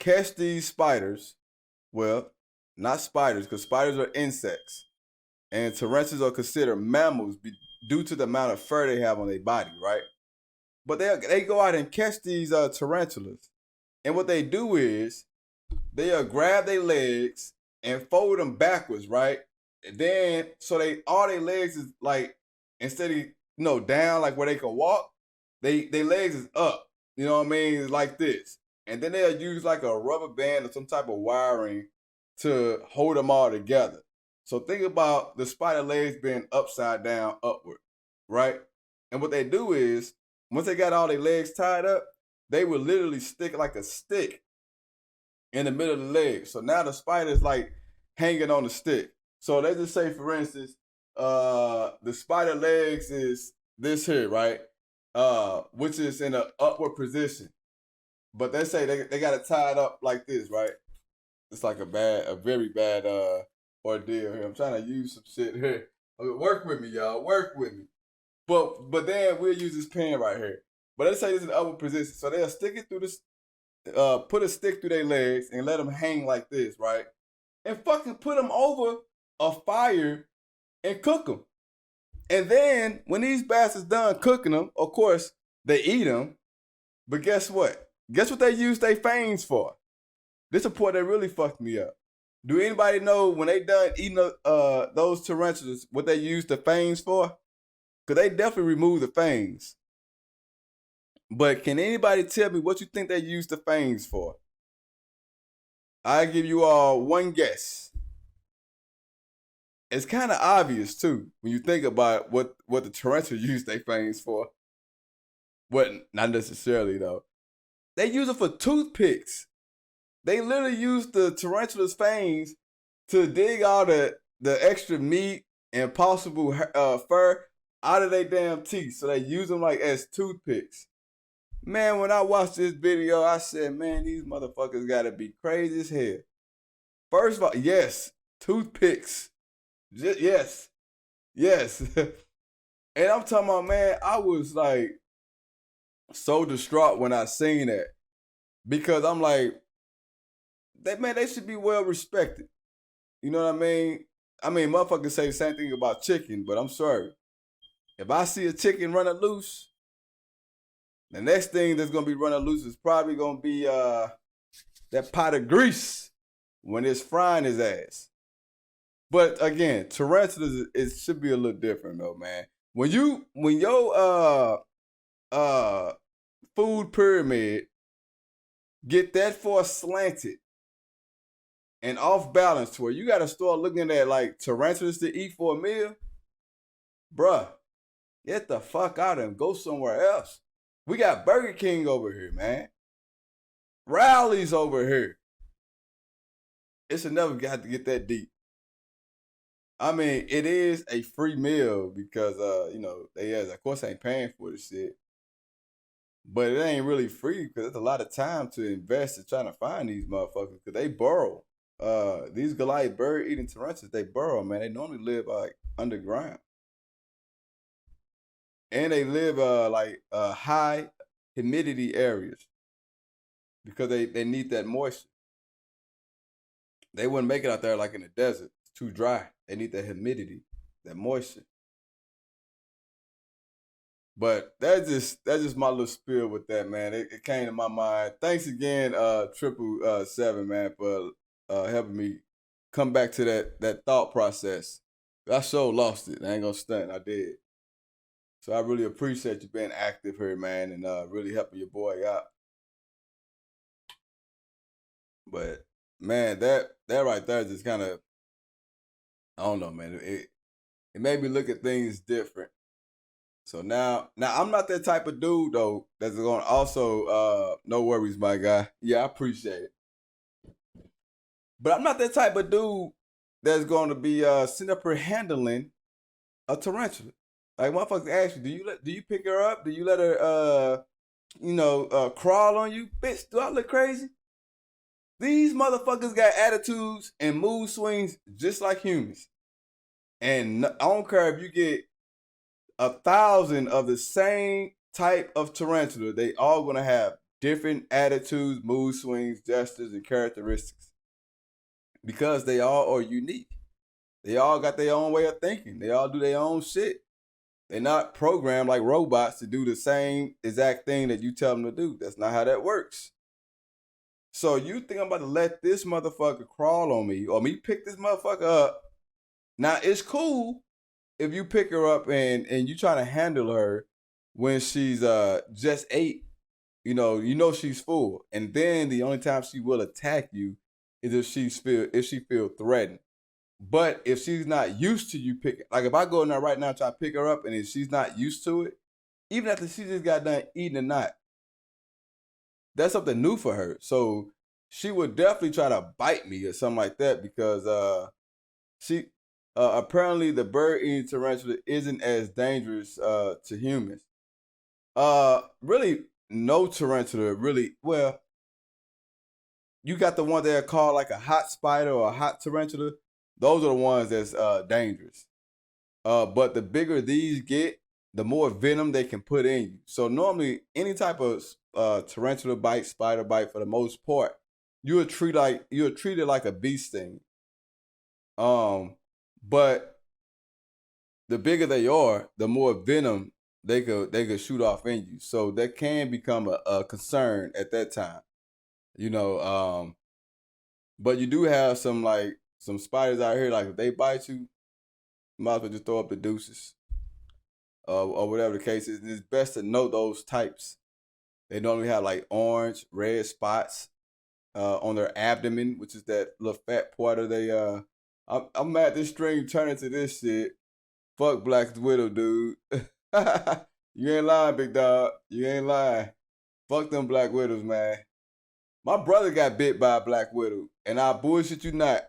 S1: catch these spiders. Well, not spiders, because spiders are insects. And tarantulas are considered mammals due to the amount of fur they have on their body, right? But they go out and catch these tarantulas. And what they do is they'll grab their legs and fold them backwards, right? And then so all their legs is like, instead of down like where they can walk, they legs is up. You know what I mean? It's like this. And then they'll use like a rubber band or some type of wiring to hold them all together. So think about the spider legs being upside down, upward, right? And what they do is, once they got all their legs tied up, they would literally stick like a stick in the middle of the leg. So now the spider's like hanging on the stick. So let's just say, for instance, the spider legs is this here, right? Which is in an upward position. But they say they got it tied up like this, right? It's like a very bad ordeal here. I'm trying to use some shit here. Work with me, y'all. Work with me. But then we'll use this pen right here. But let's say this is an upward position. So they'll stick it through this, put a stick through their legs and let them hang like this, right? And fucking put them over a fire and cook them. And then when these bastards done cooking them, of course, they eat them. But guess what? Guess what they use their fangs for? This report that really fucked me up. Do anybody know when they done eating those tarantulas, what they use the fangs for? Because they definitely remove the fangs. But can anybody tell me what you think they use the fangs for? I give you all one guess. It's kind of obvious too when you think about what the tarantula use their fangs for. But not necessarily though. They use it for toothpicks. They literally use the tarantula's fangs to dig all the extra meat and possible fur out of their damn teeth. So they use them like as toothpicks. Man, when I watched this video, I said, man, these motherfuckers gotta be crazy as hell. First of all, yes, toothpicks. Yes. And I'm talking about, man, I was like so distraught when I seen that. Because I'm like, they should be well respected. You know what I mean? I mean, motherfuckers say the same thing about chicken, but I'm sorry. If I see a chicken running loose, the next thing that's gonna be running loose is probably gonna be that pot of grease when it's frying his ass. But again, tarantulas, it should be a little different though, man. When your food pyramid get that far slanted and off balance to where you gotta start looking at like tarantulas to eat for a meal, bruh, get the fuck out and go somewhere else. We got Burger King over here, man. Rallies over here. It should never have to get that deep. I mean, it is a free meal because, of course, ain't paying for the shit. But it ain't really free because there's a lot of time to invest in trying to find these motherfuckers because they burrow. These Goliath bird-eating tarantulas, they burrow, man. They normally live like underground. And they live high humidity areas because they need that moisture. They wouldn't make it out there like in the desert. It's too dry. They need that humidity, that moisture. But that's just my little spiel with that, man. It came to my mind. Thanks again, 777, man, for helping me come back to that thought process. I sure lost it. I ain't gonna stunt. I did. So I really appreciate you being active here, man, and really helping your boy out. But man, that right there just kind of, I don't know, man. It made me look at things different. So now I'm not that type of dude though that's gonna also no worries, my guy. Yeah, I appreciate it. But I'm not that type of dude that's gonna be sitting up here handling a tarantula. Like motherfuckers ask you, do you pick her up? Do you let her crawl on you? Bitch, do I look crazy? These motherfuckers got attitudes and mood swings just like humans. And I don't care if you get 1,000 of the same type of tarantula, they all gonna have different attitudes, mood swings, gestures, and characteristics. Because they all are unique. They all got their own way of thinking. They all do their own shit. They're not programmed like robots to do the same exact thing that you tell them to do. That's not how that works. So you think I'm about to let this motherfucker crawl on me or me pick this motherfucker up? Now it's cool if you pick her up and you try to handle her when she's just 8. You know she's full, and then the only time she will attack you is if she feel threatened. But if she's not used to you picking, like if I go in there right now and try to pick her up, and if she's not used to it, even after she just got done eating or not, that's something new for her. So she would definitely try to bite me or something like that because she apparently the bird eating tarantula isn't as dangerous to humans. Really, no tarantula really. Well, you got the one that are called like a hot spider or a hot tarantula. Those are the ones that's dangerous. But the bigger these get, the more venom they can put in you. So normally, any type of tarantula bite, spider bite, for the most part, you'll treat it like a bee sting. But the bigger they are, the more venom they could shoot off in you. So that can become a concern at that time. You know, but you do have some spiders out here, like if they bite you, you might as well just throw up the deuces. Or whatever the case is. And it's best to know those types. They normally have like orange, red spots on their abdomen, which is that little fat part of they. I'm mad this string turned into this shit. Fuck Black Widow, dude. You ain't lying, big dog. You ain't lying. Fuck them Black Widows, man. My brother got bit by a Black Widow, and I bullshit you not.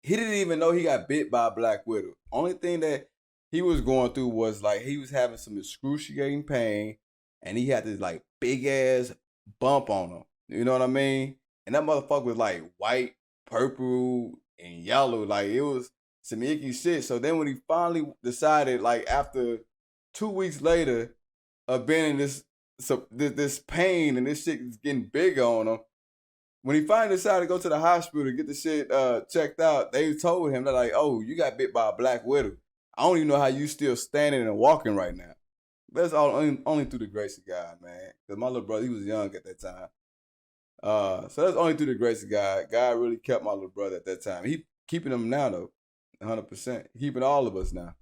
S1: He didn't even know he got bit by a Black Widow. Only thing that he was going through was like he was having some excruciating pain, and he had this like big ass bump on him. You know what I mean? And that motherfucker was like white, purple, and yellow. Like it was some icky shit. So then when he finally decided, like after 2 weeks later of being in this pain and this shit is getting bigger on him, when he finally decided to go to the hospital to get the shit checked out, they told him, they're like, "Oh, you got bit by a Black Widow. I don't even know how you still standing and walking right now." That's all only through the grace of God, man. Because my little brother, he was young at that time. So that's only through the grace of God. God really kept my little brother at that time. He keeping him now though, 100%. Keeping all of us now,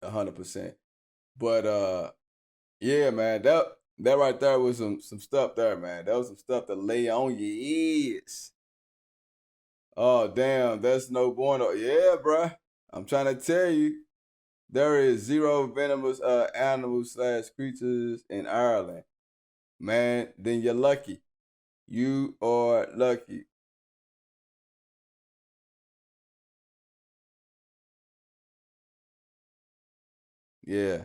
S1: 100%. But yeah, man, that right there was some stuff there, man. That was some stuff to lay on your ears. Oh damn, that's no bueno. Yeah, bruh. I'm trying to tell you, there is zero venomous animals / creatures in Ireland. Man, then you're lucky. You are lucky. Yeah.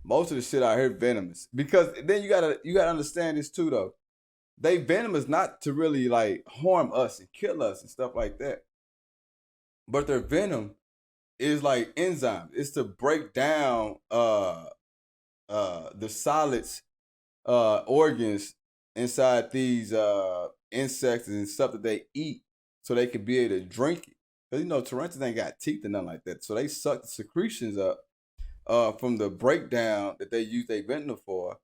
S1: Most of the shit out here venomous. Because then you gotta understand this too though. They venomous not to really like harm us and kill us and stuff like that. But their venom is like enzymes. It's to break down the solids organs inside these insects and stuff that they eat so they can be able to drink it. Because tarantulas ain't got teeth and nothing like that. So they suck the secretions up from the breakdown that they use their venom for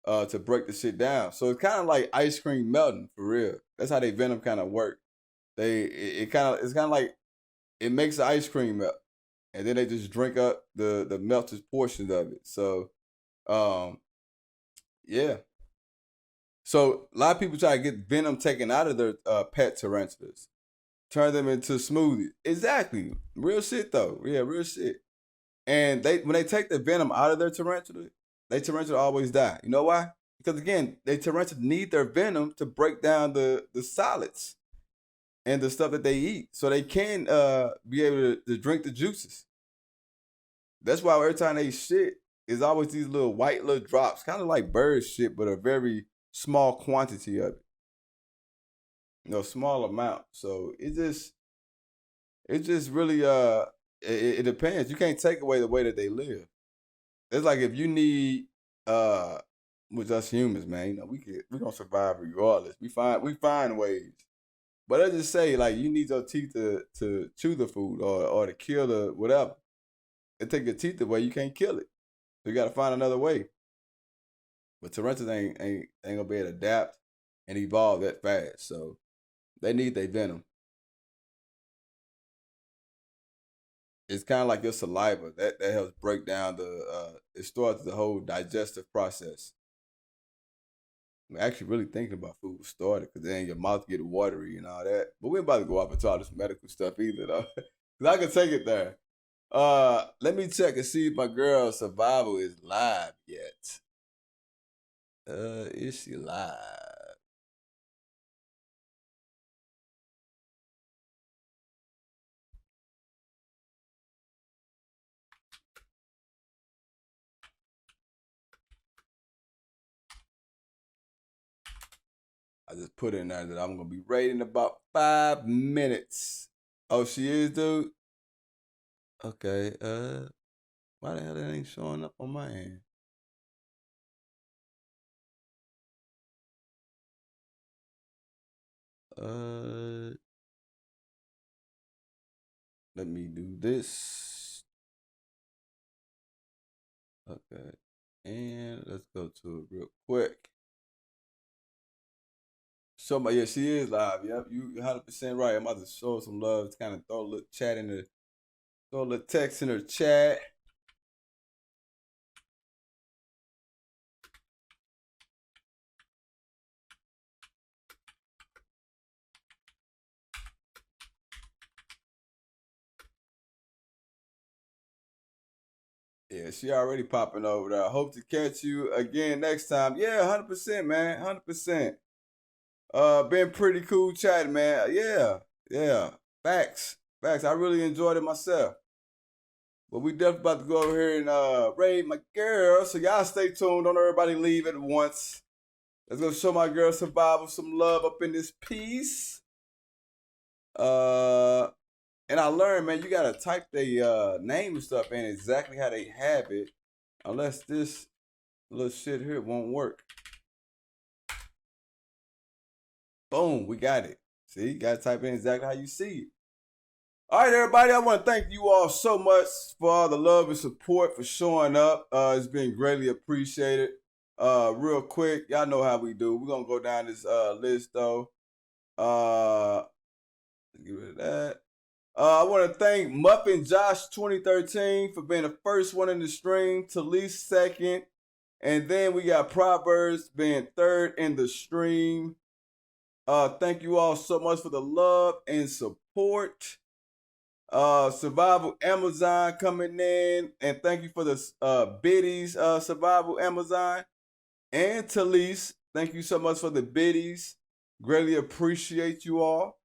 S1: to break the shit down. So it's kind of like ice cream melting for real. That's how they venom kind of work. It's kind of like it makes the ice cream melt, and then they just drink up the melted portions of it. So um, yeah. So a lot of people try to get venom taken out of their pet tarantulas, turn them into smoothies. Exactly, real shit though. Yeah, real shit. And when they take the venom out of their tarantula always die. You know why? Because again, they tarantula need their venom to break down the solids and the stuff that they eat, so they can be able to drink the juices. That's why every time they shit, is always these little white little drops, kind of like bird shit, but a very small quantity of it. Small amount. So it just really it depends. You can't take away the way that they live. It's like if you need with us humans, man, we gonna survive regardless. We find ways. But let's just say like you need your teeth to chew the food or to kill the whatever. It take your teeth away, you can't kill it. So you gotta find another way. But tarantulas ain't gonna be able to adapt and evolve that fast. So they need their venom. It's kind of like your saliva that helps break down it starts the whole digestive process. I'm actually really thinking about food started because then your mouth get watery and all that. But we ain't about to go up into all this medical stuff either though. Cause I can take it there. Let me check and see if my girl Survival is live yet. Is she live? I just put in there that I'm gonna be ready in about 5 minutes. Oh, she is, dude? Okay, why the hell that ain't showing up on my end? Let me do this. Okay, and let's go to it real quick. Yeah, she is live. Yep, you 100% right. I'm about to show some love. To kind of throw a little chat in the, throw a little text in her chat. Yeah, she already popping over there. I hope to catch you again next time. Yeah, 100%, man. 100%. Been pretty cool chatting, man. Yeah. Facts. I really enjoyed it myself. But we definitely about to go over here and raid my girl. So y'all stay tuned. Don't everybody leave at once. Let's go show my girl Survival some love up in this piece. And I learned, man, you gotta type the name and stuff in exactly how they have it. Unless this little shit here won't work. Boom, we got it. See, you gotta type in exactly how you see it. All right, everybody, I want to thank you all so much for all the love and support, for showing up. It's been greatly appreciated. Real quick, y'all know how we do. We're going to go down this list, though. Get rid of that. I want to thank Muffin Josh 2013 for being the first one in the stream, Talise second, and then we got Proverbs being third in the stream. Thank you all so much for the love and support. Survival Amazon coming in, and thank you for the biddies, Survival Amazon and Talise. Thank you so much for the biddies. Greatly appreciate you all.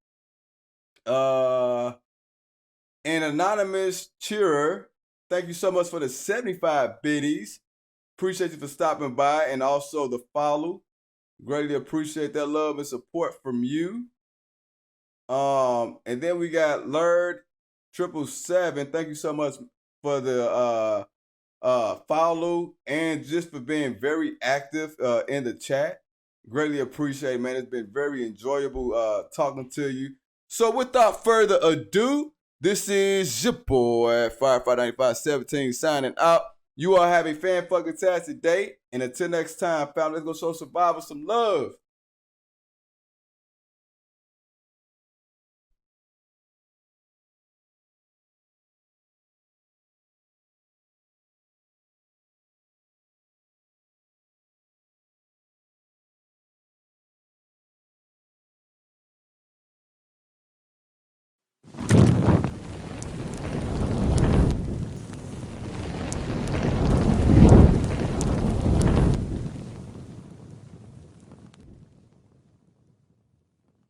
S1: And Anonymous Cheerer, thank you so much for the 75 biddies. Appreciate you for stopping by, and also the follow. Greatly appreciate that love and support from you. And then we got Lerd 777. Thank you so much for the follow and just for being very active in the chat. Greatly appreciate, man. It's been very enjoyable talking to you. So without further ado, this is your boy FireFighter9517 signing out. You all have a fan-fucking-tastic day. And until next time, fam, let's go show Survivor some love.